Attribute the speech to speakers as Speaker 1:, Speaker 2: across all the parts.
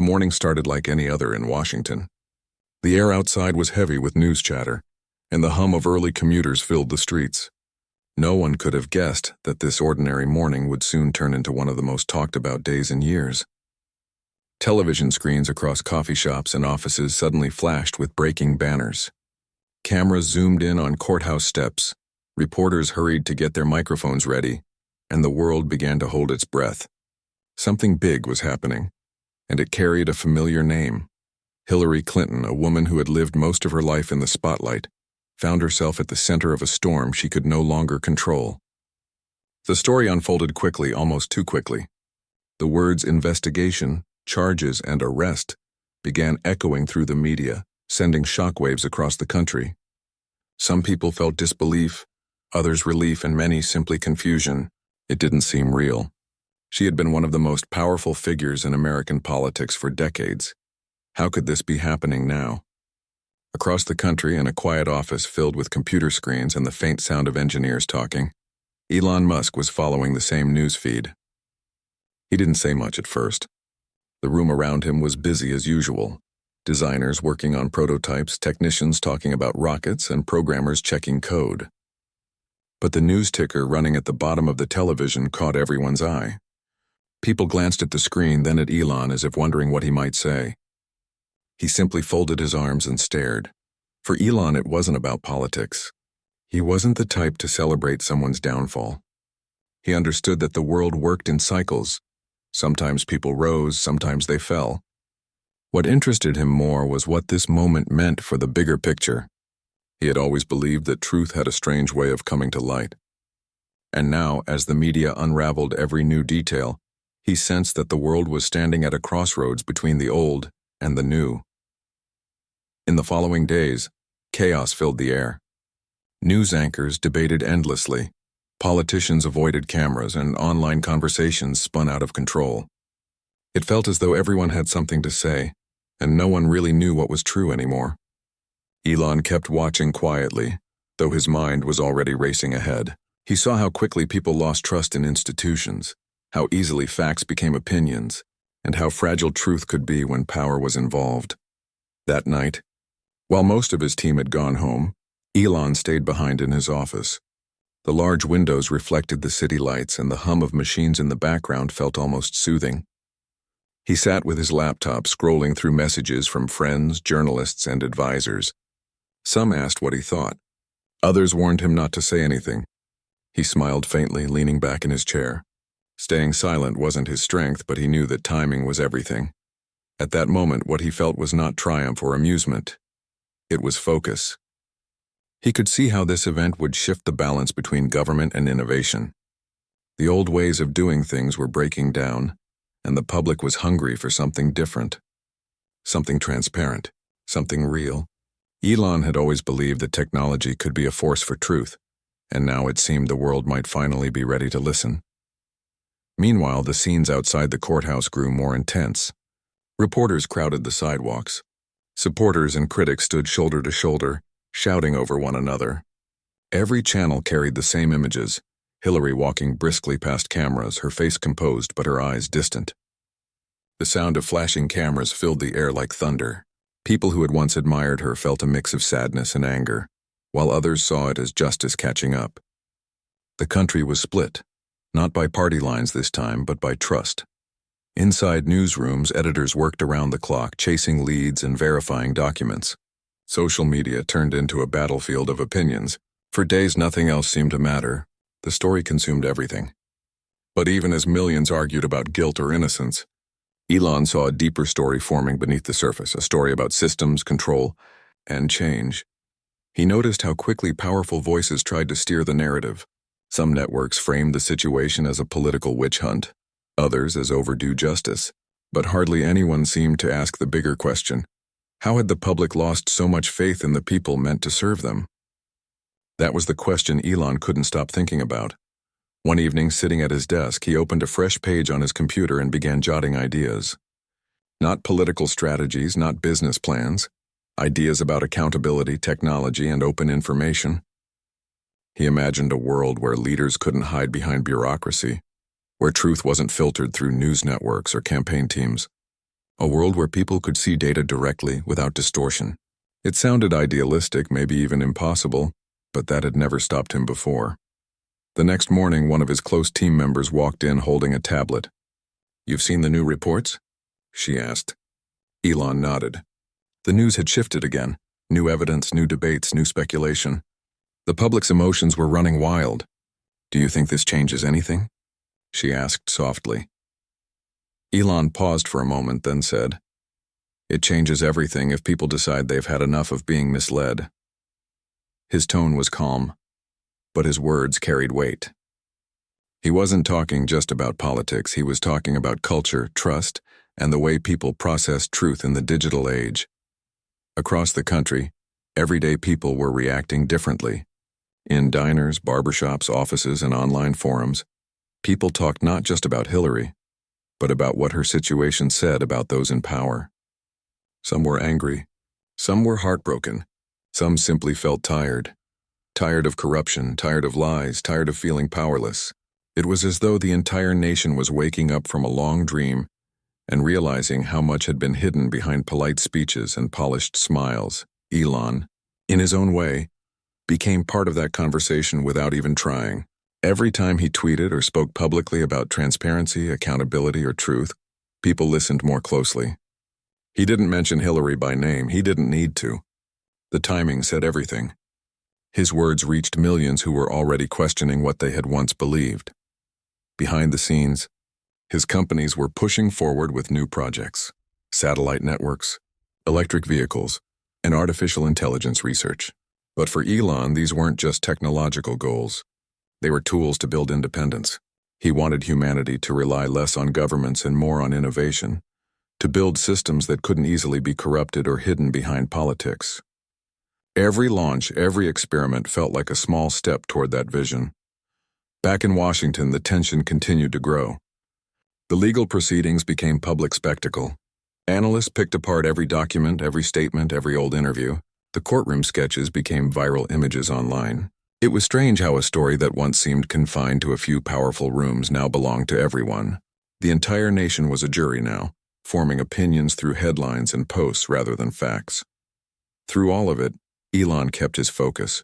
Speaker 1: morning started like any other in Washington. The air outside was heavy with news chatter, and the hum of early commuters filled the streets. No one could have guessed that this ordinary morning would soon turn into one of the most talked about days in years. Television screens across coffee shops and offices suddenly flashed with breaking banners. Cameras zoomed in on courthouse steps, reporters hurried to get their microphones ready, and the world began to hold its breath. Something big was happening, and it carried a familiar name. Hillary Clinton, a woman who had lived most of her life in the spotlight, found herself at the center of a storm she could no longer control. The story unfolded quickly, almost too quickly. The words investigation, charges, and arrest began echoing through the media, sending shockwaves across the country. Some people felt disbelief, others relief, and many simply confusion. It didn't seem real. She had been one of the most powerful figures in American politics for decades. How could this be happening now? Across the country, in a quiet office filled with computer screens and the faint sound of engineers talking, Elon Musk was following the same news feed. He didn't say much at first. The room around him was busy as usual. Designers working on prototypes, technicians talking about rockets, and programmers checking code. But the news ticker running at the bottom of the television caught everyone's eye. People glanced at the screen, then at Elon as if wondering what he might say. He simply folded his arms and stared. For Elon, it wasn't about politics. He wasn't the type to celebrate someone's downfall. He understood that the world worked in cycles. Sometimes people rose, sometimes they fell. What interested him more was what this moment meant for the bigger picture. He had always believed that truth had a strange way of coming to light. And now, as the media unraveled every new detail, he sensed that the world was standing at a crossroads between the old and the new. In the following days, chaos filled the air. News anchors debated endlessly, politicians avoided cameras, and online conversations spun out of control. It felt as though everyone had something to say, and no one really knew what was true anymore. Elon kept watching quietly, though his mind was already racing ahead. He saw how quickly people lost trust in institutions, how easily facts became opinions, and how fragile truth could be when power was involved. That night, while most of his team had gone home, Elon stayed behind in his office. The large windows reflected the city lights, and the hum of machines in the background felt almost soothing. He sat with his laptop, scrolling through messages from friends, journalists, and advisors. Some asked what he thought. Others warned him not to say anything. He smiled faintly, leaning back in his chair. Staying silent wasn't his strength, but he knew that timing was everything. At that moment, what he felt was not triumph or amusement. It was focus. He could see how this event would shift the balance between government and innovation. The old ways of doing things were breaking down, and the public was hungry for something different. Something transparent, something real. Elon had always believed that technology could be a force for truth, and now it seemed the world might finally be ready to listen. Meanwhile, the scenes outside the courthouse grew more intense. Reporters crowded the sidewalks. Supporters and critics stood shoulder to shoulder, shouting over one another. Every channel carried the same images: Hillary walking briskly past cameras, her face composed but her eyes distant. The sound of flashing cameras filled the air like thunder. People who had once admired her felt a mix of sadness and anger, while others saw it as justice catching up. The country was split, not by party lines this time, but by trust. Inside newsrooms, editors worked around the clock, chasing leads and verifying documents. Social media turned into a battlefield of opinions. For days, nothing else seemed to matter. The story consumed everything. But even as millions argued about guilt or innocence, Elon saw a deeper story forming beneath the surface, a story about systems, control, and change. He noticed how quickly powerful voices tried to steer the narrative. Some networks framed the situation as a political witch hunt, others as overdue justice, but hardly anyone seemed to ask the bigger question: how had the public lost so much faith in the people meant to serve them? That was the question Elon couldn't stop thinking about. One evening, sitting at his desk, he opened a fresh page on his computer and began jotting ideas. Not political strategies, not business plans. Ideas about accountability, technology, and open information. He imagined a world where leaders couldn't hide behind bureaucracy, where truth wasn't filtered through news networks or campaign teams. A world where people could see data directly without distortion. It sounded idealistic, maybe even impossible, but that had never stopped him before. The next morning, one of his close team members walked in holding a tablet. "You've seen the new reports?" she asked. Elon nodded. The news had shifted again. New evidence, new debates, new speculation. The public's emotions were running wild. "Do you think this changes anything?" she asked softly. Elon paused for a moment, then said, "It changes everything if people decide they've had enough of being misled." His tone was calm, but his words carried weight. He wasn't talking just about politics, he was talking about culture, trust, and the way people process truth in the digital age. Across the country, everyday people were reacting differently. In diners, barbershops, offices, and online forums, people talked not just about Hillary, but about what her situation said about those in power. Some were angry, some were heartbroken, some simply felt tired. Tired of corruption, tired of lies, tired of feeling powerless. It was as though the entire nation was waking up from a long dream and realizing how much had been hidden behind polite speeches and polished smiles. Elon, in his own way, became part of that conversation without even trying. Every time he tweeted or spoke publicly about transparency, accountability, or truth, people listened more closely. He didn't mention Hillary by name, he didn't need to. The timing said everything. His words reached millions who were already questioning what they had once believed. Behind the scenes, his companies were pushing forward with new projects, satellite networks, electric vehicles, and artificial intelligence research. But for Elon, these weren't just technological goals. They were tools to build independence. He wanted humanity to rely less on governments and more on innovation, to build systems that couldn't easily be corrupted or hidden behind politics. Every launch, every experiment felt like a small step toward that vision. Back in Washington, the tension continued to grow. The legal proceedings became public spectacle. Analysts picked apart every document, every statement, every old interview. The courtroom sketches became viral images online. It was strange how a story that once seemed confined to a few powerful rooms now belonged to everyone. The entire nation was a jury now, forming opinions through headlines and posts rather than facts. Through all of it, Elon kept his focus.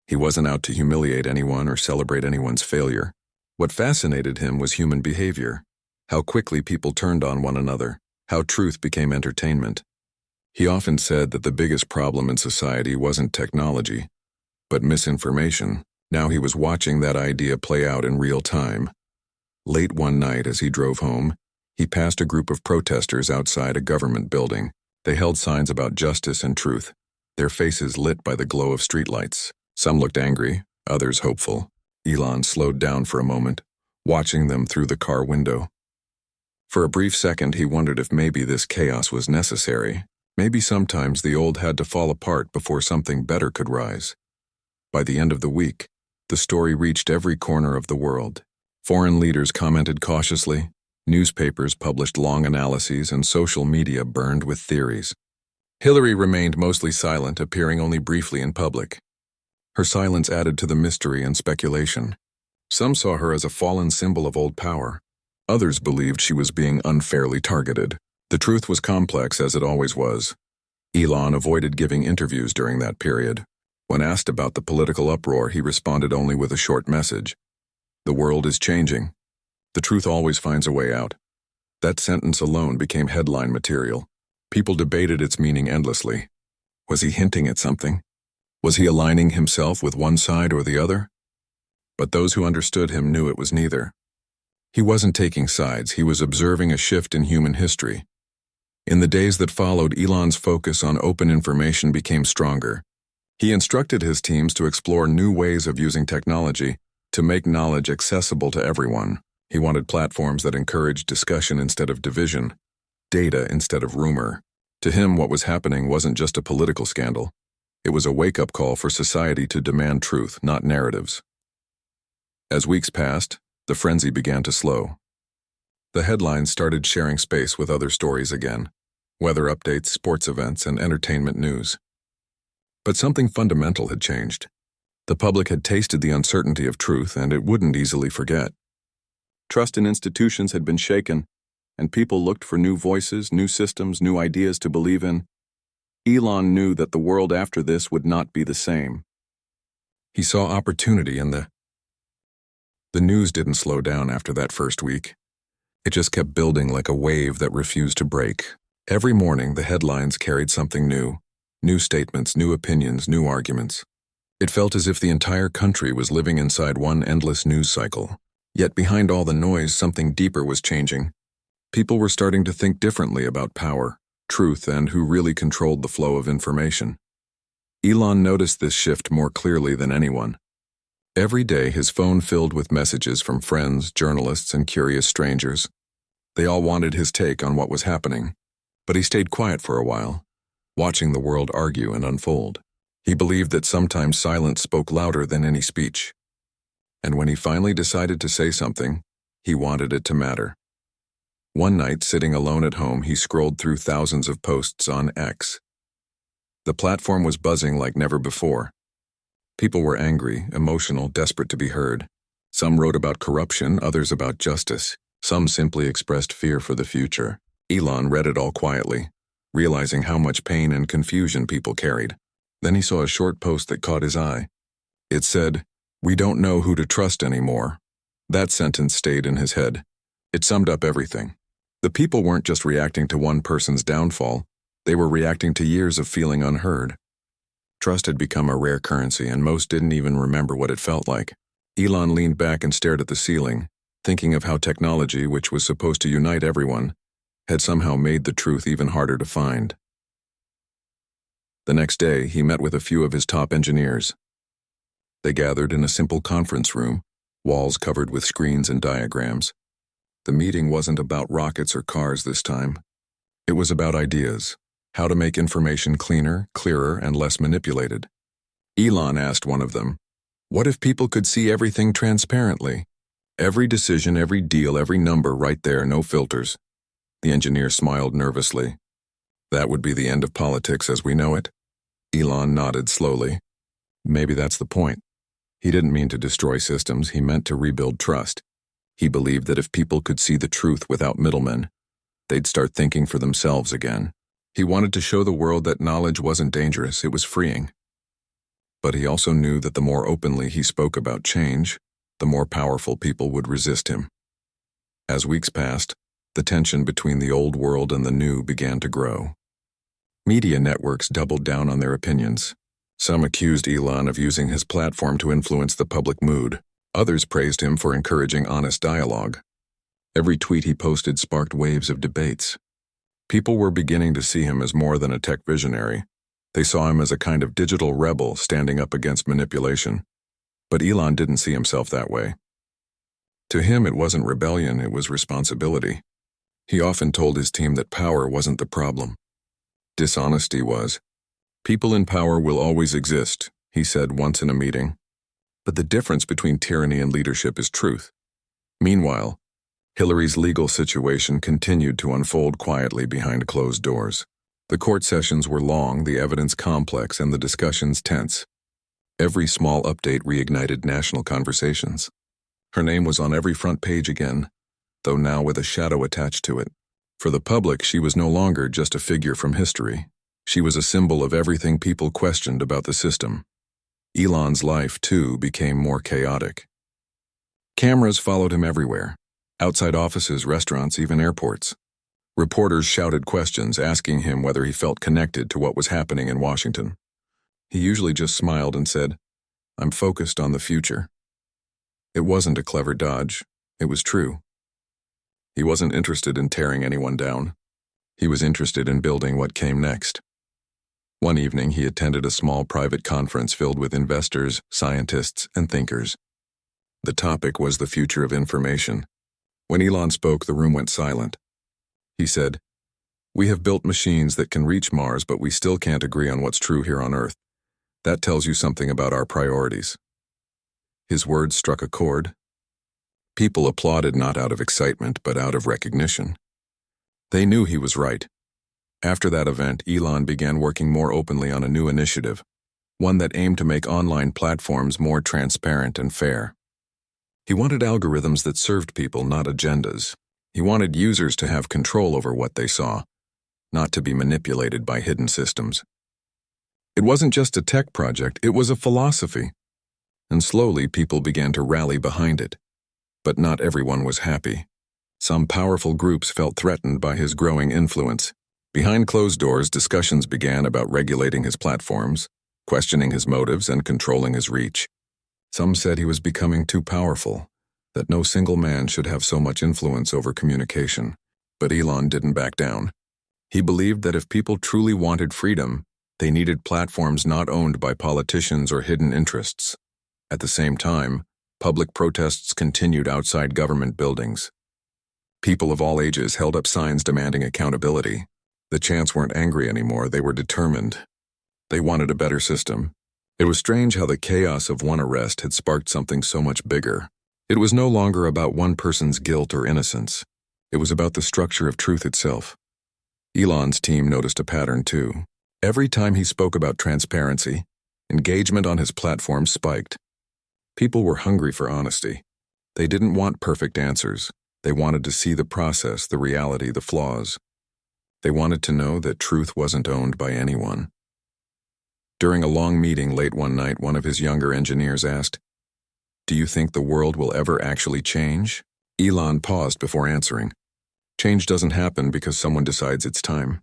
Speaker 1: He wasn't out to humiliate anyone or celebrate anyone's failure. What fascinated him was human behavior, how quickly people turned on one another, how truth became entertainment. He often said that the biggest problem in society wasn't technology, but misinformation. Now he was watching that idea play out in real time. Late one night as he drove home, he passed a group of protesters outside a government building. They held signs about justice and truth, their faces lit by the glow of streetlights. Some looked angry, others hopeful. Elon slowed down for a moment, watching them through the car window. For a brief second, he wondered if maybe this chaos was necessary. Maybe sometimes the old had to fall apart before something better could rise. By the end of the week, the story reached every corner of the world. Foreign leaders commented cautiously, newspapers published long analyses, and social media burned with theories. Hillary remained mostly silent, appearing only briefly in public. Her silence added to the mystery and speculation. Some saw her as a fallen symbol of old power. Others believed she was being unfairly targeted. The truth was complex, as it always was. Elon avoided giving interviews during that period. When asked about the political uproar, he responded only with a short message. "The world is changing. The truth always finds a way out." That sentence alone became headline material. People debated its meaning endlessly. Was he hinting at something? Was he aligning himself with one side or the other? But those who understood him knew it was neither. He wasn't taking sides, he was observing a shift in human history. In the days that followed, Elon's focus on open information became stronger. He instructed his teams to explore new ways of using technology to make knowledge accessible to everyone. He wanted platforms that encouraged discussion instead of division, data instead of rumor. To him, what was happening wasn't just a political scandal. It was a wake-up call for society to demand truth, not narratives. As weeks passed, the frenzy began to slow. The headlines started sharing space with other stories again, weather updates, sports events, and entertainment news. But something fundamental had changed. The public had tasted the uncertainty of truth, and it wouldn't easily forget. Trust in institutions had been shaken, and people looked for new voices, new systems, new ideas to believe in. Elon knew that the world after this would not be the same. He saw opportunity in the news didn't slow down after that first week. It just kept building like a wave that refused to break. Every morning, the headlines carried something new statements, new opinions, new arguments. It felt as if the entire country was living inside one endless news cycle. Yet behind all the noise, something deeper was changing. People were starting to think differently about power, truth, and who really controlled the flow of information. Elon noticed this shift more clearly than anyone. Every day, his phone filled with messages from friends, journalists, and curious strangers. They all wanted his take on what was happening, but he stayed quiet for a while, watching the world argue and unfold. He believed that sometimes silence spoke louder than any speech. And when he finally decided to say something, he wanted it to matter. One night, sitting alone at home, he scrolled through thousands of posts on X. The platform was buzzing like never before. People were angry, emotional, desperate to be heard. Some wrote about corruption, others about justice. Some simply expressed fear for the future. Elon read it all quietly, realizing how much pain and confusion people carried. Then he saw a short post that caught his eye. It said, "We don't know who to trust anymore." That sentence stayed in his head. It summed up everything. The people weren't just reacting to one person's downfall. They were reacting to years of feeling unheard. Trust had become a rare currency, and most didn't even remember what it felt like. Elon leaned back and stared at the ceiling, thinking of how technology, which was supposed to unite everyone, had somehow made the truth even harder to find. The next day, he met with a few of his top engineers. They gathered in a simple conference room, walls covered with screens and diagrams. The meeting wasn't about rockets or cars this time. It was about ideas. How to make information cleaner, clearer, and less manipulated. Elon asked one of them, "What if people could see everything transparently? Every decision, every deal, every number right there, no filters." The engineer smiled nervously. "That would be the end of politics as we know it." Elon nodded slowly. Maybe that's the point. He didn't mean to destroy systems, he meant to rebuild trust. He believed that if people could see the truth without middlemen, they'd start thinking for themselves again. He wanted to show the world that knowledge wasn't dangerous, it was freeing. But he also knew that the more openly he spoke about change, the more powerful people would resist him. As weeks passed, the tension between the old world and the new began to grow. Media networks doubled down on their opinions. Some accused Elon of using his platform to influence the public mood. Others praised him for encouraging honest dialogue. Every tweet he posted sparked waves of debates. People were beginning to see him as more than a tech visionary. They saw him as a kind of digital rebel standing up against manipulation. But Elon didn't see himself that way. To him, it wasn't rebellion, it was responsibility. He often told his team that power wasn't the problem. Dishonesty was. "People in power will always exist," he said once in a meeting. "But the difference between tyranny and leadership is truth." Meanwhile, Hillary's legal situation continued to unfold quietly behind closed doors. The court sessions were long, the evidence complex, and the discussions tense. Every small update reignited national conversations. Her name was on every front page again, though now with a shadow attached to it. For the public, she was no longer just a figure from history. She was a symbol of everything people questioned about the system. Elon's life, too, became more chaotic. Cameras followed him everywhere. Outside offices, restaurants, even airports. Reporters shouted questions, asking him whether he felt connected to what was happening in Washington. He usually just smiled and said, "I'm focused on the future." It wasn't a clever dodge. It was true. He wasn't interested in tearing anyone down. He was interested in building what came next. One evening, he attended a small private conference filled with investors, scientists, and thinkers. The topic was the future of information. When Elon spoke, the room went silent. He said, "We have built machines that can reach Mars, but we still can't agree on what's true here on Earth. That tells you something about our priorities." His words struck a chord. People applauded not out of excitement, but out of recognition. They knew he was right. After that event, Elon began working more openly on a new initiative, one that aimed to make online platforms more transparent and fair. He wanted algorithms that served people, not agendas. He wanted users to have control over what they saw, not to be manipulated by hidden systems. It wasn't just a tech project, it was a philosophy. And slowly people began to rally behind it. But not everyone was happy. Some powerful groups felt threatened by his growing influence. Behind closed doors, discussions began about regulating his platforms, questioning his motives, and controlling his reach. Some said he was becoming too powerful, that no single man should have so much influence over communication. But Elon didn't back down. He believed that if people truly wanted freedom, they needed platforms not owned by politicians or hidden interests. At the same time, public protests continued outside government buildings. People of all ages held up signs demanding accountability. The chants weren't angry anymore, they were determined. They wanted a better system. It was strange how the chaos of one arrest had sparked something so much bigger. It was no longer about one person's guilt or innocence. It was about the structure of truth itself. Elon's team noticed a pattern too. Every time he spoke about transparency, engagement on his platform spiked. People were hungry for honesty. They didn't want perfect answers. They wanted to see the process, the reality, the flaws. They wanted to know that truth wasn't owned by anyone. During a long meeting late one night, one of his younger engineers asked, "Do you think the world will ever actually change?" Elon paused before answering. Change doesn't happen because someone decides it's time.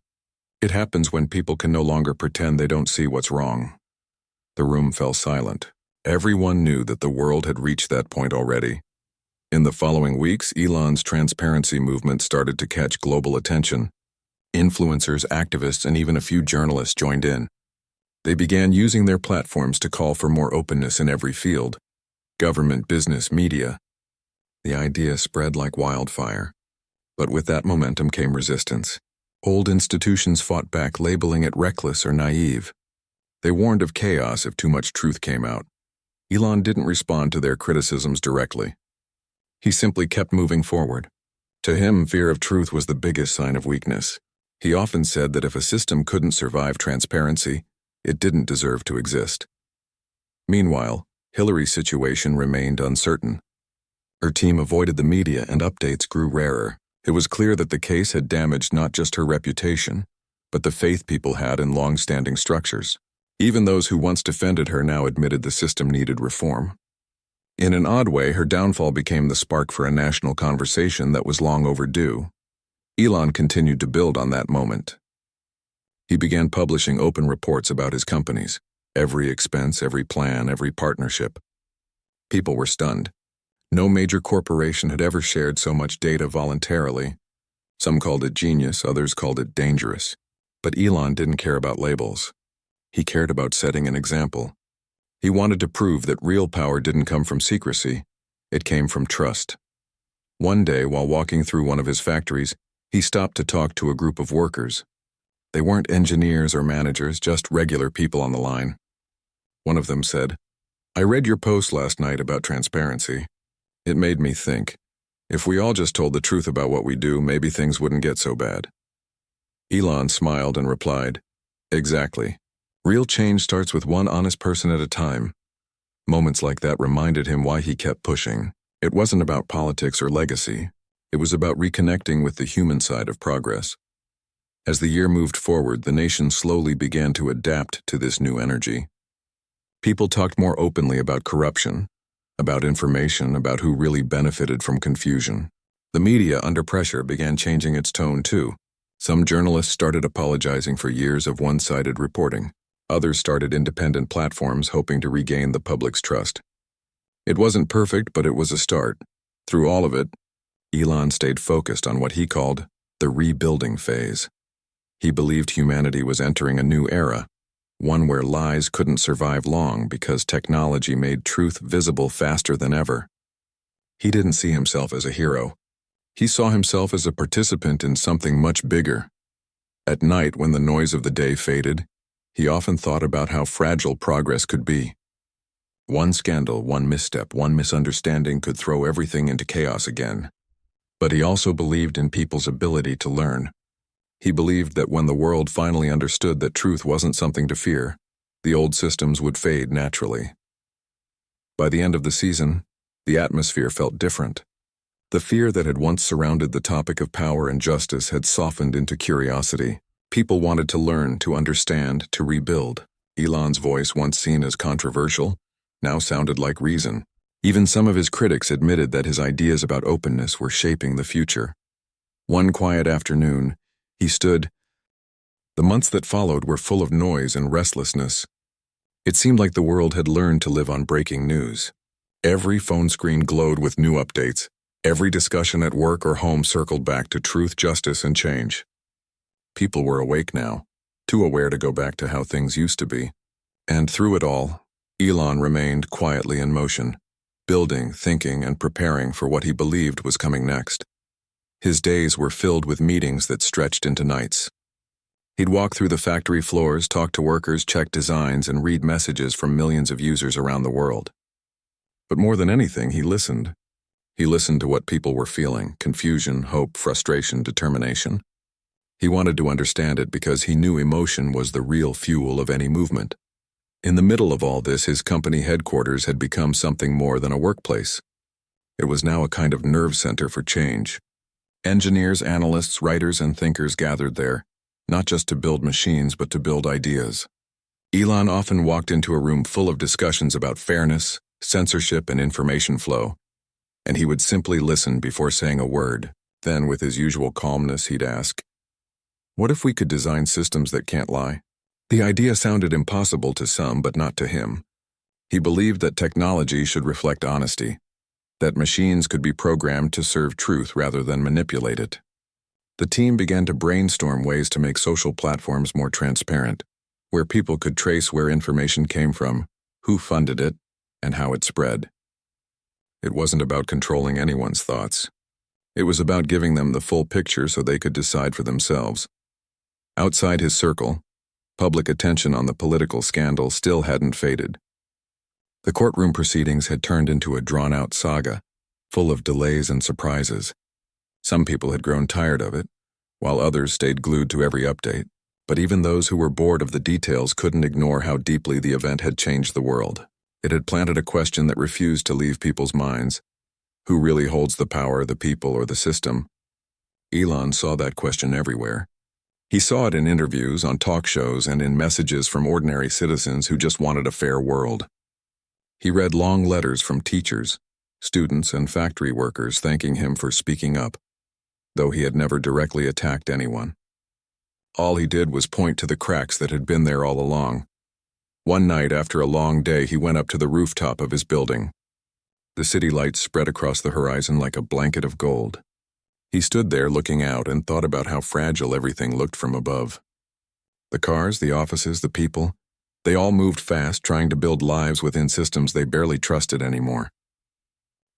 Speaker 1: It happens when people can no longer pretend they don't see what's wrong. The room fell silent. Everyone knew that the world had reached that point already. In the following weeks, Elon's transparency movement started to catch global attention. Influencers, activists, and even a few journalists joined in. They began using their platforms to call for more openness in every field: government, business, media. The idea spread like wildfire. But with that momentum came resistance. Old institutions fought back, labeling it reckless or naive. They warned of chaos if too much truth came out. Elon didn't respond to their criticisms directly. He simply kept moving forward. To him, fear of truth was the biggest sign of weakness. He often said that if a system couldn't survive transparency, it didn't deserve to exist. Meanwhile, Hillary's situation remained uncertain. Her team avoided the media and updates grew rarer. It was clear that the case had damaged not just her reputation, but the faith people had in long-standing structures. Even those who once defended her now admitted the system needed reform. In an odd way, her downfall became the spark for a national conversation that was long overdue. Elon continued to build on that moment. He began publishing open reports about his companies, every expense, every plan, every partnership. People were stunned. No major corporation had ever shared so much data voluntarily. Some called it genius, others called it dangerous. But Elon didn't care about labels. He cared about setting an example. He wanted to prove that real power didn't come from secrecy, it came from trust. One day, while walking through one of his factories, he stopped to talk to a group of workers. They weren't engineers or managers, just regular people on the line. One of them said, "I read your post last night about transparency. It made me think, if we all just told the truth about what we do, maybe things wouldn't get so bad." Elon smiled and replied, "Exactly. Real change starts with one honest person at a time." Moments like that reminded him why he kept pushing. It wasn't about politics or legacy. It was about reconnecting with the human side of progress. As the year moved forward, the nation slowly began to adapt to this new energy. People talked more openly about corruption, about information, about who really benefited from confusion. The media, under pressure, began changing its tone too. Some journalists started apologizing for years of one-sided reporting. Others started independent platforms hoping to regain the public's trust. It wasn't perfect, but it was a start. Through all of it, Elon stayed focused on what he called the rebuilding phase. He believed humanity was entering a new era, one where lies couldn't survive long because technology made truth visible faster than ever. He didn't see himself as a hero. He saw himself as a participant in something much bigger. At night, when the noise of the day faded, he often thought about how fragile progress could be. One scandal, one misstep, one misunderstanding could throw everything into chaos again. But he also believed in people's ability to learn. He believed that when the world finally understood that truth wasn't something to fear, the old systems would fade naturally. By the end of the season, the atmosphere felt different. The fear that had once surrounded the topic of power and justice had softened into curiosity. People wanted to learn, to understand, to rebuild. Elon's voice, once seen as controversial, now sounded like reason. Even some of his critics admitted that his ideas about openness were shaping the future. One quiet afternoon, he stood. The months that followed were full of noise and restlessness. It seemed like the world had learned to live on breaking news. Every phone screen glowed with new updates. Every discussion at work or home circled back to truth, justice, and change. People were awake now, too aware to go back to how things used to be. And through it all, Elon remained quietly in motion, building, thinking, and preparing for what he believed was coming next. His days were filled with meetings that stretched into nights. He'd walk through the factory floors, talk to workers, check designs, and read messages from millions of users around the world. But more than anything, he listened. He listened to what people were feeling: confusion, hope, frustration, determination. He wanted to understand it because he knew emotion was the real fuel of any movement. In the middle of all this, his company headquarters had become something more than a workplace. It was now a kind of nerve center for change. Engineers, analysts, writers, and thinkers gathered there, not just to build machines but to build ideas. Elon often walked into a room full of discussions about fairness, censorship, and information flow, and he would simply listen before saying a word. Then, with his usual calmness, he'd ask, "What if we could design systems that can't lie?" The idea sounded impossible to some, but not to him. He believed that technology should reflect honesty, that machines could be programmed to serve truth rather than manipulate it. The team began to brainstorm ways to make social platforms more transparent, where people could trace where information came from, who funded it, and how it spread. It wasn't about controlling anyone's thoughts. It was about giving them the full picture so they could decide for themselves. Outside his circle, public attention on the political scandal still hadn't faded. The courtroom proceedings had turned into a drawn-out saga, full of delays and surprises. Some people had grown tired of it, while others stayed glued to every update. But even those who were bored of the details couldn't ignore how deeply the event had changed the world. It had planted a question that refused to leave people's minds. Who really holds the power, the people or the system? Elon saw that question everywhere. He saw it in interviews, on talk shows, and in messages from ordinary citizens who just wanted a fair world. He read long letters from teachers, students, and factory workers thanking him for speaking up, though he had never directly attacked anyone. All he did was point to the cracks that had been there all along. One night after a long day, he went up to the rooftop of his building. The city lights spread across the horizon like a blanket of gold. He stood there looking out and thought about how fragile everything looked from above. The cars, the offices, the people, they all moved fast, trying to build lives within systems they barely trusted anymore.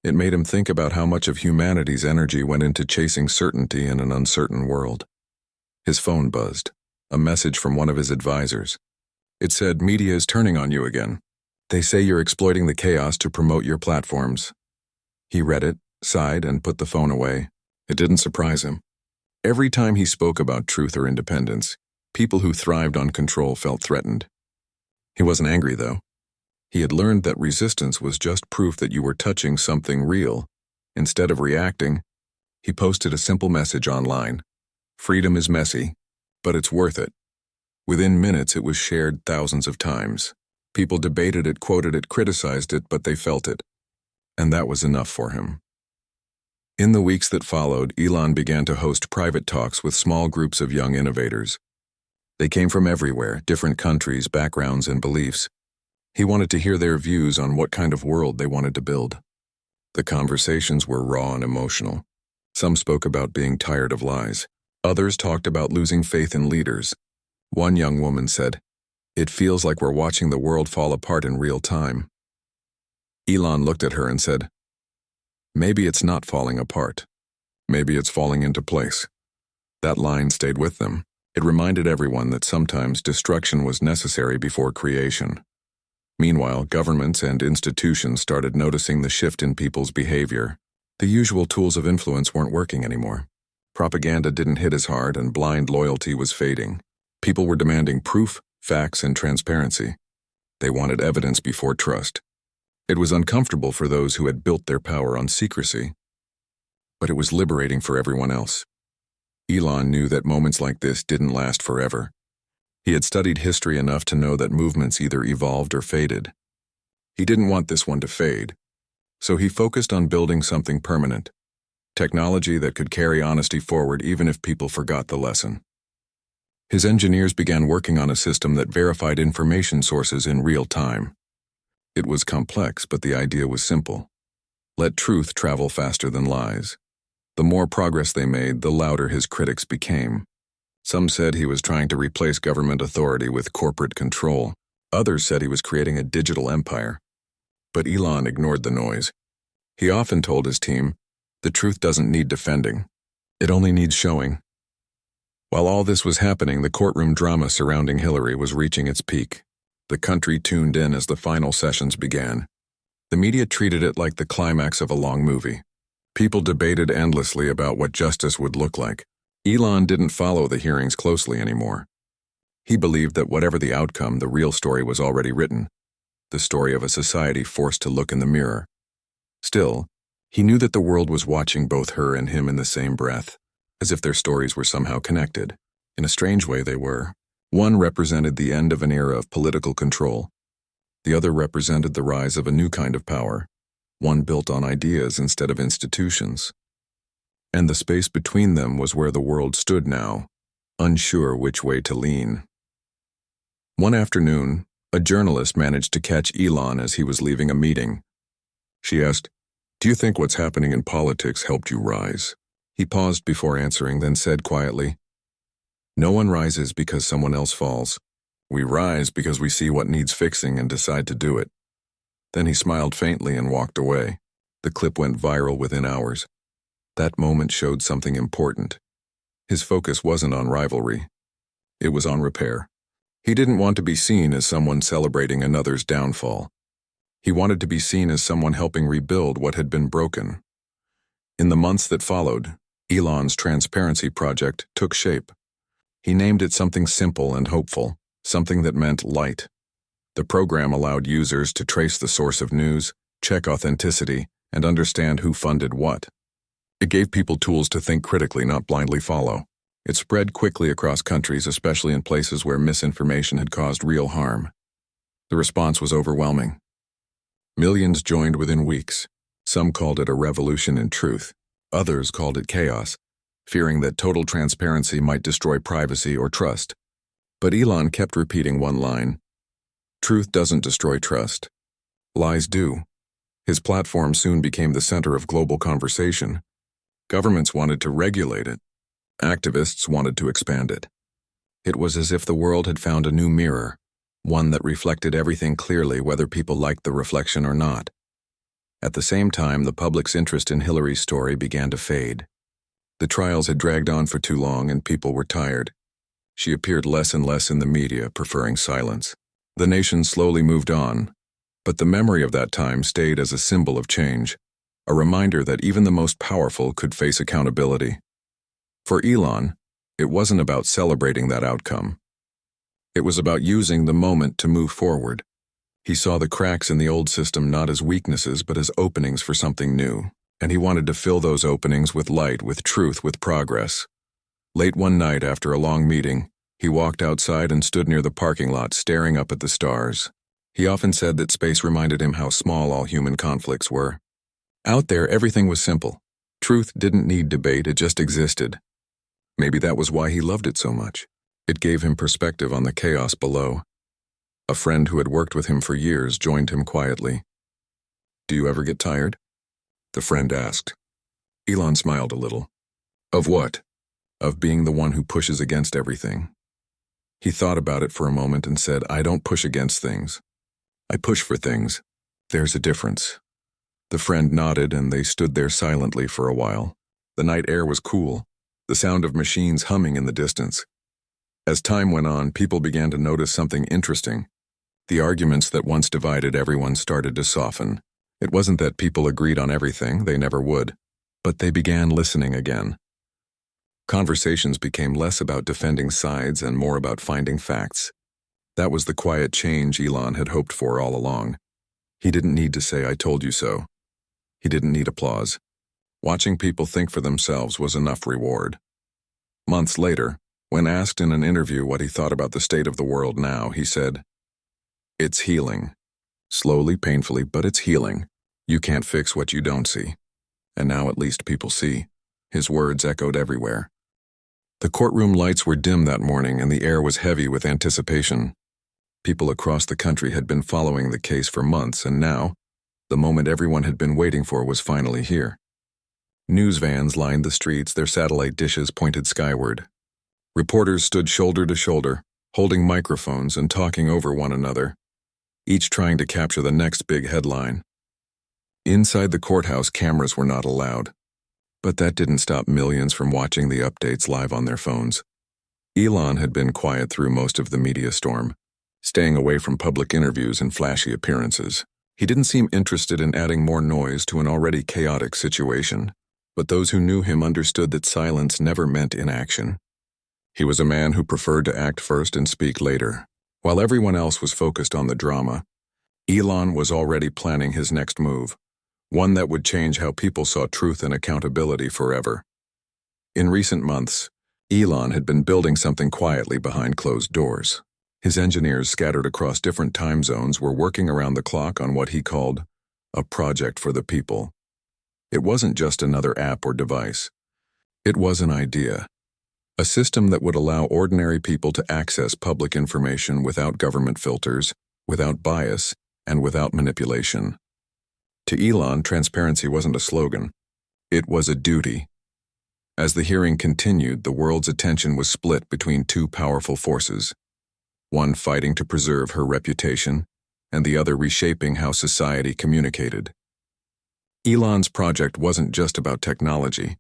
Speaker 1: It made him think about how much of humanity's energy went into chasing certainty in an uncertain world. His phone buzzed, a message from one of his advisors. It said, "Media is turning on you again. They say you're exploiting the chaos to promote your platforms." He read it, sighed, and put the phone away. It didn't surprise him. Every time he spoke about truth or independence, people who thrived on control felt threatened. He wasn't angry, though. He had learned that resistance was just proof that you were touching something real. Instead of reacting, he posted a simple message online. "Freedom is messy, but it's worth it." Within minutes, it was shared thousands of times. People debated it, quoted it, criticized it, but they felt it. And that was enough for him. In the weeks that followed, Elon began to host private talks with small groups of young innovators. They came from everywhere, different countries, backgrounds, and beliefs. He wanted to hear their views on what kind of world they wanted to build. The conversations were raw and emotional. Some spoke about being tired of lies. Others talked about losing faith in leaders. One young woman said, "It feels like we're watching the world fall apart in real time." Elon looked at her and said, "Maybe it's not falling apart. Maybe it's falling into place." That line stayed with them. It reminded everyone that sometimes destruction was necessary before creation. Meanwhile, governments and institutions started noticing the shift in people's behavior. The usual tools of influence weren't working anymore. Propaganda didn't hit as hard, and blind loyalty was fading. People were demanding proof, facts, and transparency. They wanted evidence before trust. It was uncomfortable for those who had built their power on secrecy. but it was liberating for everyone else. Elon knew that moments like this didn't last forever. He had studied history enough to know that movements either evolved or faded. He didn't want this one to fade, so he focused on building something permanent, technology that could carry honesty forward even if people forgot the lesson. His engineers began working on a system that verified information sources in real time. It was complex, but the idea was simple. Let truth travel faster than lies. The more progress they made, the louder his critics became. Some said he was trying to replace government authority with corporate control. Others said he was creating a digital empire. But Elon ignored the noise. He often told his team, "The truth doesn't need defending. It only needs showing." While all this was happening, the courtroom drama surrounding Hillary was reaching its peak. The country tuned in as the final sessions began. The media treated it like the climax of a long movie. People debated endlessly about what justice would look like. Elon didn't follow the hearings closely anymore. He believed that whatever the outcome, the real story was already written, the story of a society forced to look in the mirror. Still, he knew that the world was watching both her and him in the same breath, as if their stories were somehow connected. In a strange way, they were. One represented the end of an era of political control. The other represented the rise of a new kind of power, one built on ideas instead of institutions. And the space between them was where the world stood now, unsure which way to lean. One afternoon, a journalist managed to catch Elon as he was leaving a meeting. She asked, "Do you think what's happening in politics helped you rise?" He paused before answering, then said quietly, "No one rises because someone else falls. We rise because we see what needs fixing and decide to do it." Then he smiled faintly and walked away. The clip went viral within hours. That moment showed something important. His focus wasn't on rivalry. It was on repair. He didn't want to be seen as someone celebrating another's downfall. He wanted to be seen as someone helping rebuild what had been broken. In the months that followed, Elon's transparency project took shape. He named it something simple and hopeful, something that meant light. The program allowed users to trace the source of news, check authenticity, and understand who funded what. It gave people tools to think critically, not blindly follow. It spread quickly across countries, especially in places where misinformation had caused real harm. The response was overwhelming. Millions joined within weeks. Some called it a revolution in truth. Others called it chaos, fearing that total transparency might destroy privacy or trust. But Elon kept repeating one line: "Truth doesn't destroy trust. Lies do." His platform soon became the center of global conversation. Governments wanted to regulate it. Activists wanted to expand it. It was as if the world had found a new mirror, one that reflected everything clearly, whether people liked the reflection or not. At the same time, the public's interest in Hillary's story began to fade. The trials had dragged on for too long and people were tired. She appeared less and less in the media, preferring silence. The nation slowly moved on, but the memory of that time stayed as a symbol of change, a reminder that even the most powerful could face accountability. For Elon, it wasn't about celebrating that outcome. It was about using the moment to move forward. He saw the cracks in the old system not as weaknesses but as openings for something new, and he wanted to fill those openings with light, with truth, with progress. Late one night after a long meeting, he walked outside and stood near the parking lot staring up at the stars. He often said that space reminded him how small all human conflicts were. Out there, everything was simple. Truth didn't need debate, it just existed. Maybe that was why he loved it so much. It gave him perspective on the chaos below. A friend who had worked with him for years joined him quietly. "Do you ever get tired?" the friend asked. Elon smiled a little. "Of what?" "Of being the one who pushes against everything." He thought about it for a moment and said, "I don't push against things. I push for things. There's a difference." The friend nodded and they stood there silently for a while. The night air was cool, the sound of machines humming in the distance. As time went on, people began to notice something interesting. The arguments that once divided everyone started to soften. It wasn't that people agreed on everything, they never would, but they began listening again. Conversations became less about defending sides and more about finding facts. That was the quiet change Elon had hoped for all along. He didn't need to say, "I told you so." He didn't need applause. Watching people think for themselves was enough reward. Months later, when asked in an interview what he thought about the state of the world now, he said, "It's healing. Slowly, painfully, but it's healing. You can't fix what you don't see. And now at least people see." His words echoed everywhere. The courtroom lights were dim that morning and the air was heavy with anticipation. People across the country had been following the case for months, and now, the moment everyone had been waiting for was finally here. News vans lined the streets, their satellite dishes pointed skyward. Reporters stood shoulder to shoulder, holding microphones and talking over one another, each trying to capture the next big headline. Inside the courthouse, cameras were not allowed. But that didn't stop millions from watching the updates live on their phones. Elon had been quiet through most of the media storm, staying away from public interviews and flashy appearances. He didn't seem interested in adding more noise to an already chaotic situation, but those who knew him understood that silence never meant inaction. He was a man who preferred to act first and speak later. While everyone else was focused on the drama, Elon was already planning his next move, one that would change how people saw truth and accountability forever. In recent months, Elon had been building something quietly behind closed doors. His engineers scattered across different time zones were working around the clock on what he called a project for the people. It wasn't just another app or device. It was an idea. A system that would allow ordinary people to access public information without government filters, without bias, and without manipulation. To Elon, transparency wasn't a slogan. It was a duty. As the hearing continued, the world's attention was split between two powerful forces, one fighting to preserve her reputation, and the other reshaping how society communicated. Elon's project wasn't just about technology.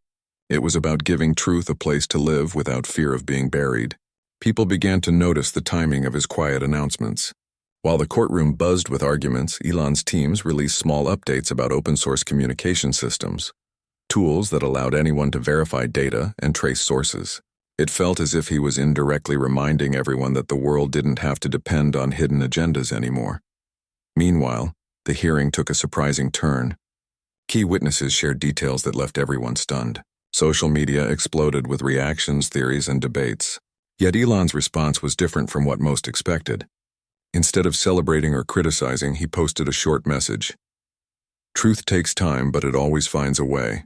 Speaker 1: It was about giving truth a place to live without fear of being buried. People began to notice the timing of his quiet announcements. While the courtroom buzzed with arguments, Elon's teams released small updates about open-source communication systems, tools that allowed anyone to verify data and trace sources. It felt as if he was indirectly reminding everyone that the world didn't have to depend on hidden agendas anymore. Meanwhile, the hearing took a surprising turn. Key witnesses shared details that left everyone stunned. Social media exploded with reactions, theories, and debates. Yet Elon's response was different from what most expected. Instead of celebrating or criticizing, he posted a short message. "Truth takes time, but it always finds a way."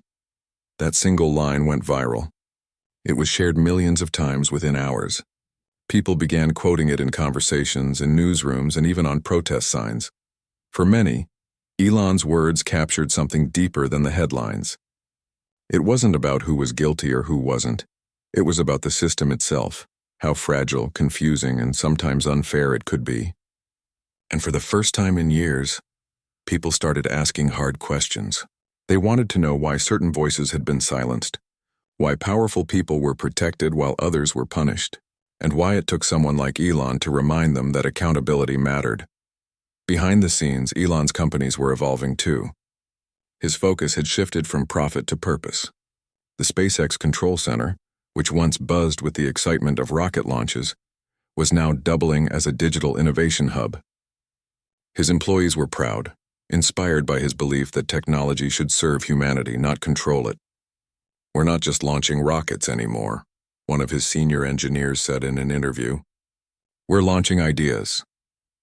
Speaker 1: That single line went viral. It was shared millions of times within hours. People began quoting it in conversations, in newsrooms, and even on protest signs. For many, Elon's words captured something deeper than the headlines. It wasn't about who was guilty or who wasn't. It was about the system itself, how fragile, confusing, and sometimes unfair it could be. And for the first time in years, people started asking hard questions. They wanted to know why certain voices had been silenced, why powerful people were protected while others were punished, and why it took someone like Elon to remind them that accountability mattered. Behind the scenes, Elon's companies were evolving too. His focus had shifted from profit to purpose. The SpaceX Control Center, which once buzzed with the excitement of rocket launches, was now doubling as a digital innovation hub. His employees were proud, inspired by his belief that technology should serve humanity, not control it. "We're not just launching rockets anymore," one of his senior engineers said in an interview. "We're launching ideas."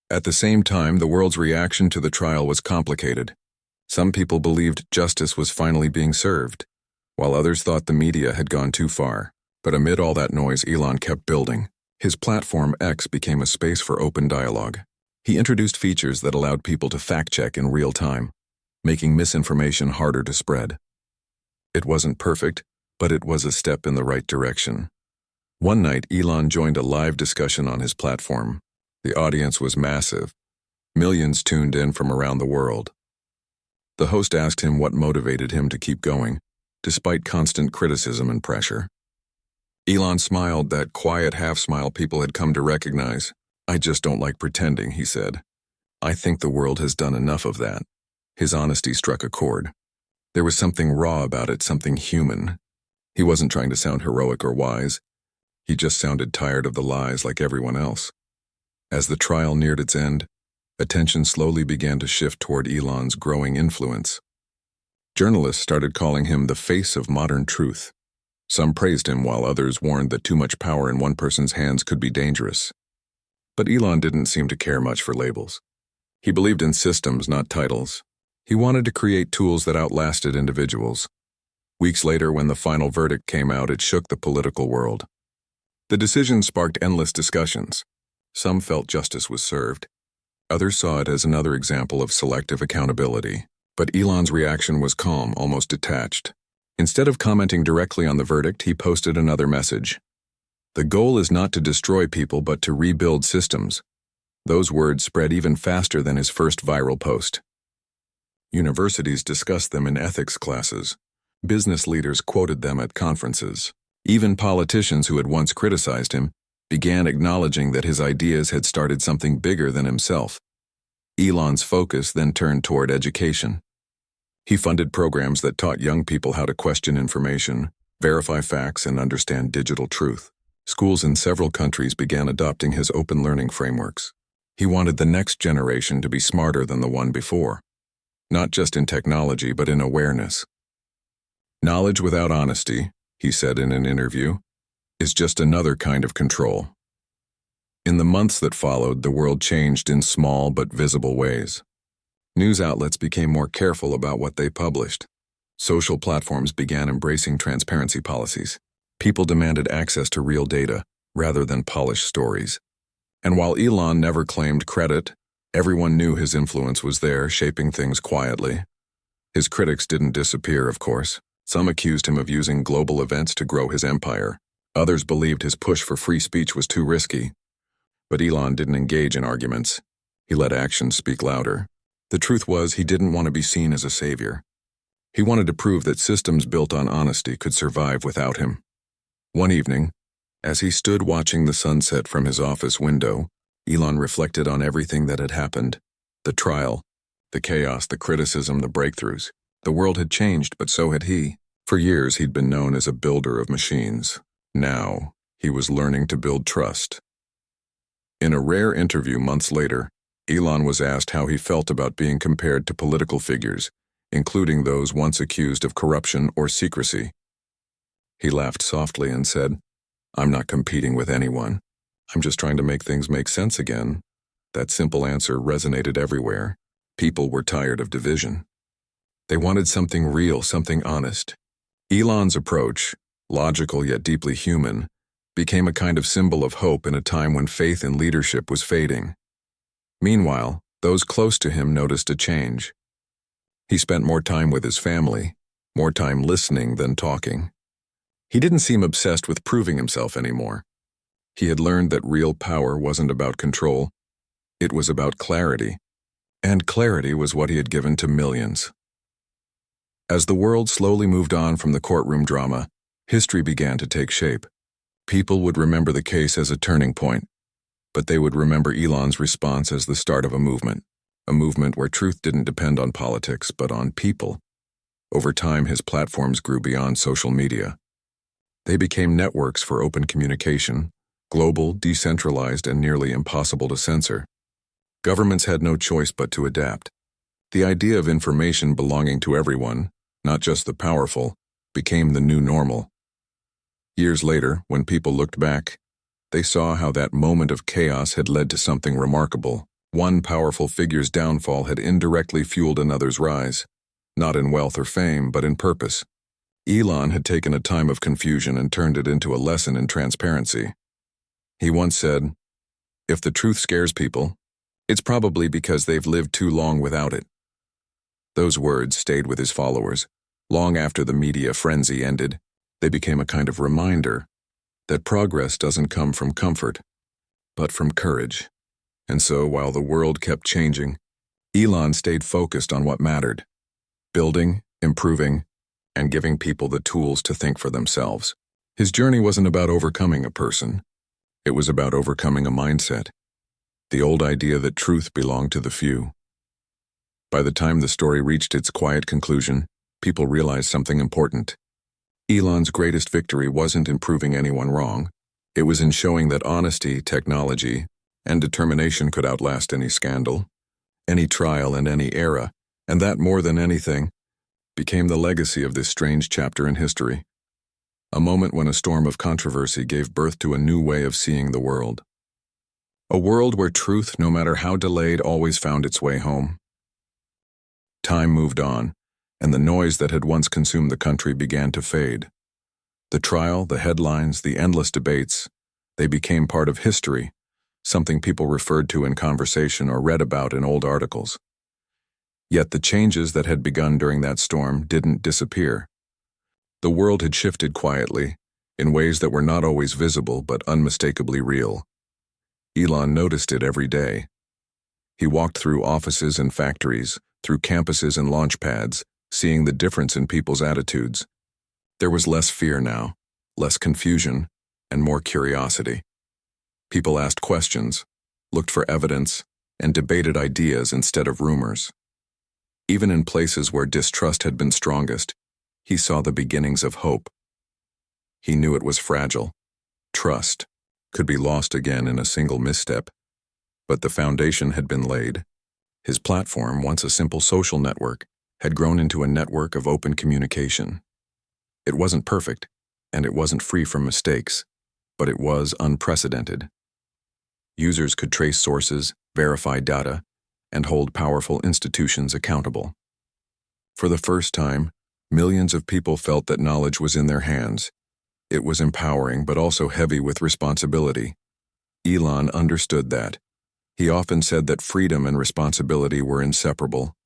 Speaker 1: At the same time, the world's reaction to the trial was complicated. Some people believed justice was finally being served, while others thought the media had gone too far. But amid all that noise, Elon kept building. His platform X became a space for open dialogue. He introduced features that allowed people to fact-check in real time, making misinformation harder to spread. It wasn't perfect, but it was a step in the right direction. One night, Elon joined a live discussion on his platform. The audience was massive. Millions tuned in from around the world. The host asked him what motivated him to keep going, despite constant criticism and pressure. Elon smiled, that quiet half-smile people had come to recognize. "I just don't like pretending," he said. "I think the world has done enough of that." His honesty struck a chord. There was something raw about it, something human. He wasn't trying to sound heroic or wise. He just sounded tired of the lies like everyone else. As the trial neared its end, attention slowly began to shift toward Elon's growing influence. Journalists started calling him the face of modern truth. Some praised him while others warned that too much power in one person's hands could be dangerous. But Elon didn't seem to care much for labels. He believed in systems, not titles. He wanted to create tools that outlasted individuals. Weeks later, when the final verdict came out, it shook the political world. The decision sparked endless discussions. Some felt justice was served. Others saw it as another example of selective accountability. But Elon's reaction was calm, almost detached. Instead of commenting directly on the verdict, he posted another message. The goal is not to destroy people, but to rebuild systems. Those words spread even faster than his first viral post. Universities discussed them in ethics classes. Business leaders quoted them at conferences. Even politicians who had once criticized him began acknowledging that his ideas had started something bigger than himself. Elon's focus then turned toward education. He funded programs that taught young people how to question information, verify facts, and understand digital truth. Schools in several countries began adopting his open learning frameworks. He wanted the next generation to be smarter than the one before, not just in technology but in awareness. Knowledge without honesty, he said in an interview, is just another kind of control. In the months that followed, the world changed in small but visible ways. News outlets became more careful about what they published. Social platforms began embracing transparency policies. People demanded access to real data rather than polished stories. And while Elon never claimed credit, everyone knew his influence was there, shaping things quietly. His critics didn't disappear, of course. Some accused him of using global events to grow his empire. Others believed his push for free speech was too risky. But Elon didn't engage in arguments. He let actions speak louder. The truth was, he didn't want to be seen as a savior. He wanted to prove that systems built on honesty could survive without him. One evening, as he stood watching the sunset from his office window, Elon reflected on everything that had happened. The trial, the chaos, the criticism, the breakthroughs. The world had changed, but so had he. For years, he'd been known as a builder of machines. Now, he was learning to build trust. In a rare interview months later, Elon was asked how he felt about being compared to political figures, including those once accused of corruption or secrecy. He laughed softly and said, "I'm not competing with anyone. I'm just trying to make things make sense again." That simple answer resonated everywhere. People were tired of division. They wanted something real, something honest. Elon's approach, logical yet deeply human, became a kind of symbol of hope in a time when faith in leadership was fading. Meanwhile, those close to him noticed a change. He spent more time with his family, more time listening than talking. He didn't seem obsessed with proving himself anymore. He had learned that real power wasn't about control. It was about clarity. And clarity was what he had given to millions. As the world slowly moved on from the courtroom drama, history began to take shape. People would remember the case as a turning point, but they would remember Elon's response as the start of a movement where truth didn't depend on politics, but on people. Over time, his platforms grew beyond social media. They became networks for open communication, global, decentralized, and nearly impossible to censor. Governments had no choice but to adapt. The idea of information belonging to everyone, not just the powerful, became the new normal. Years later, when people looked back, they saw how that moment of chaos had led to something remarkable. One powerful figure's downfall had indirectly fueled another's rise, not in wealth or fame, but in purpose. Elon had taken a time of confusion and turned it into a lesson in transparency. He once said, "If the truth scares people, it's probably because they've lived too long without it." Those words stayed with his followers. Long after the media frenzy ended, they became a kind of reminder that progress doesn't come from comfort, but from courage. And so, while the world kept changing, Elon stayed focused on what mattered: building, improving, and giving people the tools to think for themselves. His journey wasn't about overcoming a person. It was about overcoming a mindset, the old idea that truth belonged to the few. By the time the story reached its quiet conclusion, people realized something important. Elon's greatest victory wasn't in proving anyone wrong. It was in showing that honesty, technology, and determination could outlast any scandal, any trial, and any era, and that more than anything, became the legacy of this strange chapter in history. A moment when a storm of controversy gave birth to a new way of seeing the world. A world where truth, no matter how delayed, always found its way home. Time moved on, and the noise that had once consumed the country began to fade. The trial, the headlines, the endless debates, they became part of history, something people referred to in conversation or read about in old articles. Yet the changes that had begun during that storm didn't disappear. The world had shifted quietly, in ways that were not always visible but unmistakably real. Elon noticed it every day. He walked through offices and factories, through campuses and launch pads, seeing the difference in people's attitudes. There was less fear now, less confusion, and more curiosity. People asked questions, looked for evidence, and debated ideas instead of rumors. Even in places where distrust had been strongest, he saw the beginnings of hope. He knew it was fragile. Trust could be lost again in a single misstep. But the foundation had been laid. His platform, once a simple social network, had grown into a network of open communication. It wasn't perfect, and it wasn't free from mistakes, but it was unprecedented. Users could trace sources, verify data, and hold powerful institutions accountable. For the first time, millions of people felt that knowledge was in their hands. It was empowering but also heavy with responsibility. Elon understood that. He often said that freedom and responsibility were inseparable.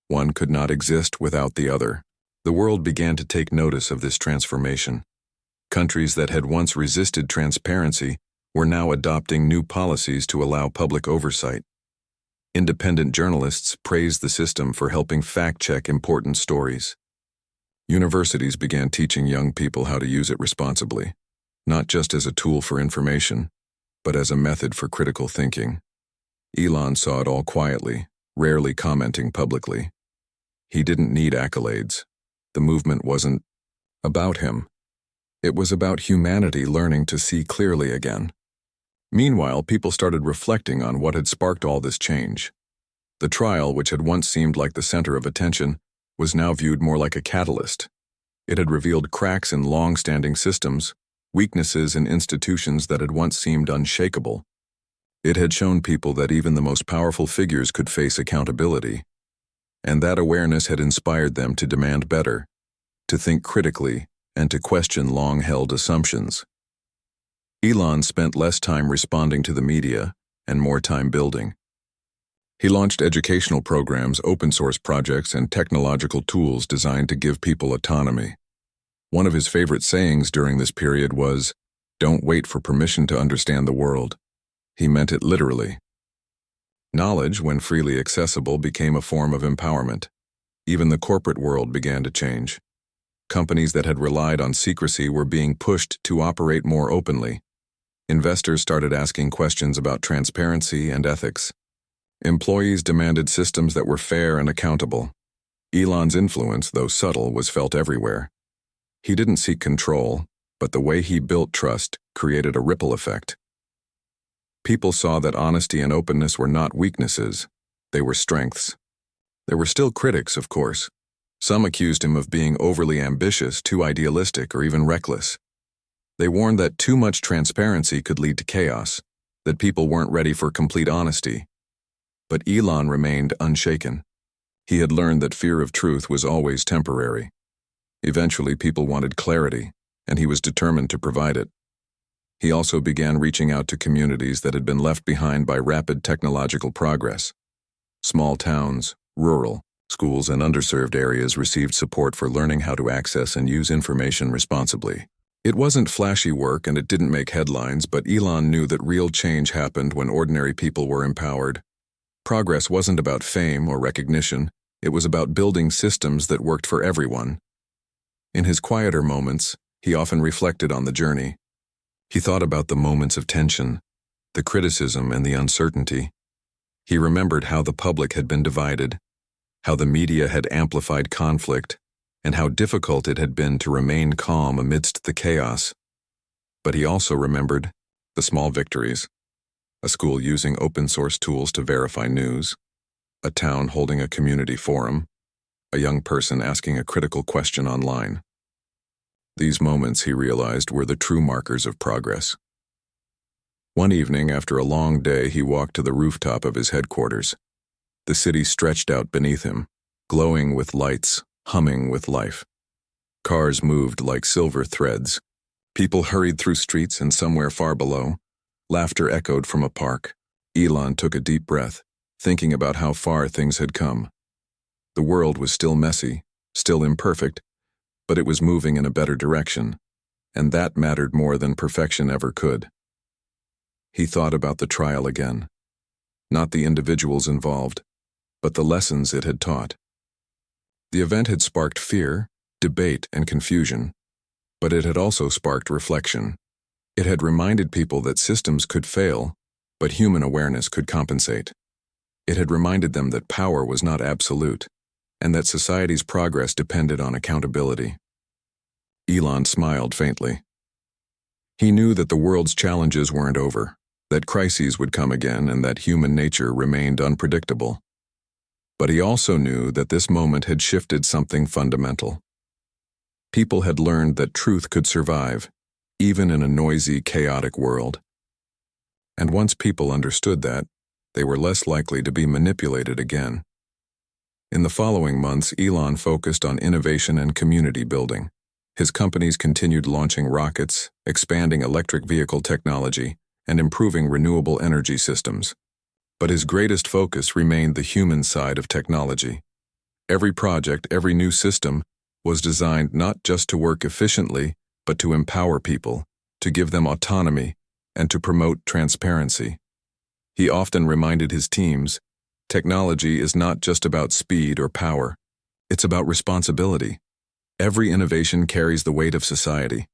Speaker 1: One could not exist without the other. The world began to take notice of this transformation. Countries that had once resisted transparency were now adopting new policies to allow public oversight. Independent journalists praised the system for helping fact-check important stories. Universities began teaching young people how to use it responsibly, not just as a tool for information, but as a method for critical thinking. Elon saw it all quietly, rarely commenting publicly. He didn't need accolades. The movement wasn't about him. It was about humanity learning to see clearly again. Meanwhile, people started reflecting on what had sparked all this change. The trial, which had once seemed like the center of attention, was now viewed more like a catalyst. It had revealed cracks in long-standing systems, weaknesses in institutions that had once seemed unshakable. It had shown people that even the most powerful figures could face accountability. And that awareness had inspired them to demand better, to think critically, and to question long-held assumptions. Elon spent less time responding to the media and more time building. He launched educational programs, open-source projects, and technological tools designed to give people autonomy. One of his favorite sayings during this period was, "Don't wait for permission to understand the world." He meant it literally. Knowledge, when freely accessible, became a form of empowerment. Even the corporate world began to change. Companies that had relied on secrecy were being pushed to operate more openly. Investors started asking questions about transparency and ethics. Employees demanded systems that were fair and accountable. Elon's influence, though subtle, was felt everywhere. He didn't seek control, but the way he built trust created a ripple effect. People saw that honesty and openness were not weaknesses, they were strengths. There were still critics, of course. Some accused him of being overly ambitious, too idealistic, or even reckless. They warned that too much transparency could lead to chaos, that people weren't ready for complete honesty. But Elon remained unshaken. He had learned that fear of truth was always temporary. Eventually, people wanted clarity, and he was determined to provide it. He also began reaching out to communities that had been left behind by rapid technological progress. Small towns, rural, schools, and underserved areas received support for learning how to access and use information responsibly. It wasn't flashy work and it didn't make headlines, but Elon knew that real change happened when ordinary people were empowered. Progress wasn't about fame or recognition, it was about building systems that worked for everyone. In his quieter moments, he often reflected on the journey. He thought about the moments of tension, the criticism and the uncertainty. He remembered how the public had been divided, how the media had amplified conflict, and how difficult it had been to remain calm amidst the chaos. But he also remembered the small victories: a school using open-source tools to verify news, a town holding a community forum, a young person asking a critical question online. These moments, he realized, were the true markers of progress. One evening, after a long day, he walked to the rooftop of his headquarters. The city stretched out beneath him, glowing with lights, humming with life. Cars moved like silver threads. People hurried through streets, and somewhere far below, laughter echoed from a park. Elon took a deep breath, thinking about how far things had come. The world was still messy, still imperfect, but it was moving in a better direction, and that mattered more than perfection ever could. He thought about the trial again. Not the individuals involved, but the lessons it had taught. The event had sparked fear, debate, and confusion, but it had also sparked reflection. It had reminded people that systems could fail, but human awareness could compensate. It had reminded them that power was not absolute, and that society's progress depended on accountability. Elon smiled faintly. He knew that the world's challenges weren't over, that crises would come again, and that human nature remained unpredictable. But he also knew that this moment had shifted something fundamental. People had learned that truth could survive, even in a noisy, chaotic world. And once people understood that, they were less likely to be manipulated again. In the following months, Elon focused on innovation and community building. His companies continued launching rockets, expanding electric vehicle technology, and improving renewable energy systems. But his greatest focus remained the human side of technology. Every project, every new system, was designed not just to work efficiently, but to empower people, to give them autonomy, and to promote transparency. He often reminded his teams, technology is not just about speed or power, it's about responsibility. Every innovation carries the weight of society.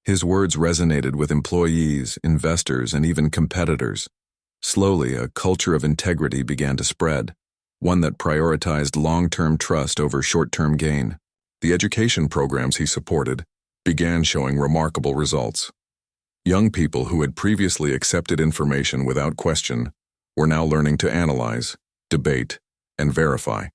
Speaker 1: His words resonated with employees, investors, and even competitors. Slowly, a culture of integrity began to spread, one that prioritized long-term trust over short-term gain. The education programs he supported began showing remarkable results. Young people who had previously accepted information without question were now learning to analyze, debate, and verify.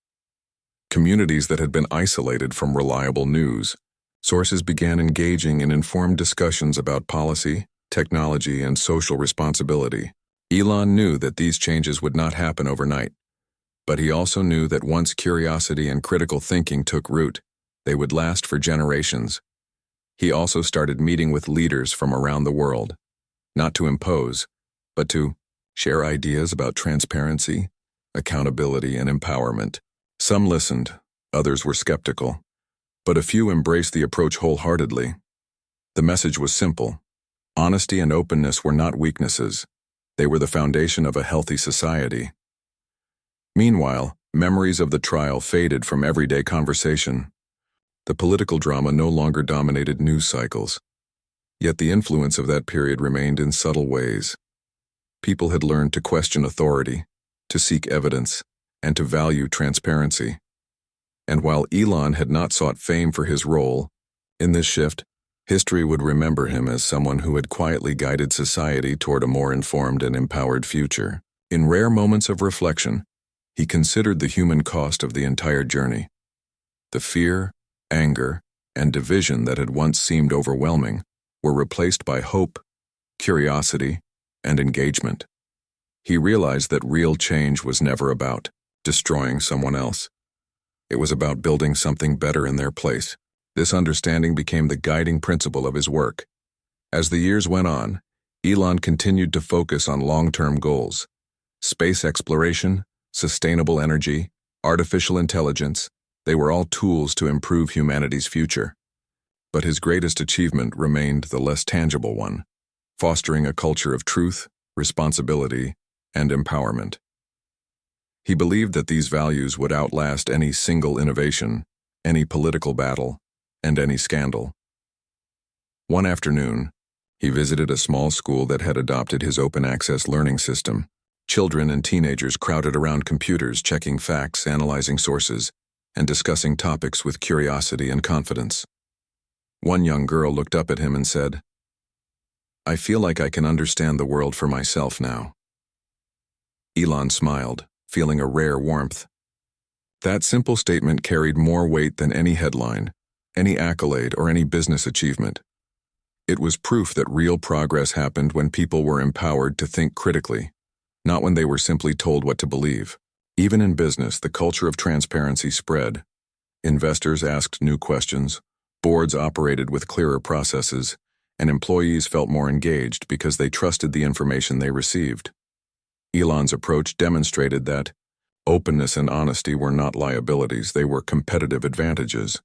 Speaker 1: Communities that had been isolated from reliable news sources began engaging in informed discussions about policy, technology, and social responsibility. Elon knew that these changes would not happen overnight, but he also knew that once curiosity and critical thinking took root, they would last for generations. He also started meeting with leaders from around the world, not to impose, but to share ideas about transparency, accountability, and empowerment. Some listened, others were skeptical, but a few embraced the approach wholeheartedly. The message was simple. Honesty and openness were not weaknesses. They were the foundation of a healthy society. Meanwhile, memories of the trial faded from everyday conversation. The political drama no longer dominated news cycles. Yet the influence of that period remained in subtle ways. People had learned to question authority, to seek evidence, and to value transparency. And while Elon had not sought fame for his role, in this shift, history would remember him as someone who had quietly guided society toward a more informed and empowered future. In rare moments of reflection, he considered the human cost of the entire journey. The fear, anger, and division that had once seemed overwhelming were replaced by hope, curiosity, and engagement. He realized that real change was never about destroying someone else. It was about building something better in their place. This understanding became the guiding principle of his work. As the years went on, Elon continued to focus on long-term goals: space exploration, sustainable energy, artificial intelligence. They were all tools to improve humanity's future. But his greatest achievement remained the less tangible one: fostering a culture of truth, responsibility, and empowerment. He believed that these values would outlast any single innovation, any political battle, and any scandal. One afternoon, he visited a small school that had adopted his open-access learning system. Children and teenagers crowded around computers, checking facts, analyzing sources, and discussing topics with curiosity and confidence. One young girl looked up at him and said, "I feel like I can understand the world for myself now." Elon smiled, feeling a rare warmth. That simple statement carried more weight than any headline, any accolade, or any business achievement. It was proof that real progress happened when people were empowered to think critically, not when they were simply told what to believe. Even in business, the culture of transparency spread. Investors asked new questions, boards operated with clearer processes, and employees felt more engaged because they trusted the information they received. Elon's approach demonstrated that openness and honesty were not liabilities, they were competitive advantages.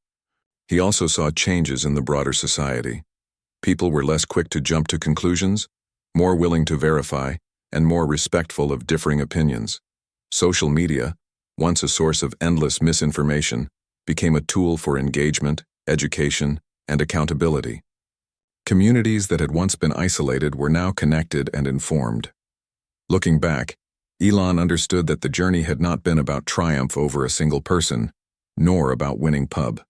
Speaker 1: He also saw changes in the broader society. People were less quick to jump to conclusions, more willing to verify, and more respectful of differing opinions. Social media, once a source of endless misinformation, became a tool for engagement, education, and accountability. Communities that had once been isolated were now connected and informed. Looking back, Elon understood that the journey had not been about triumph over a single person, nor about winning pub.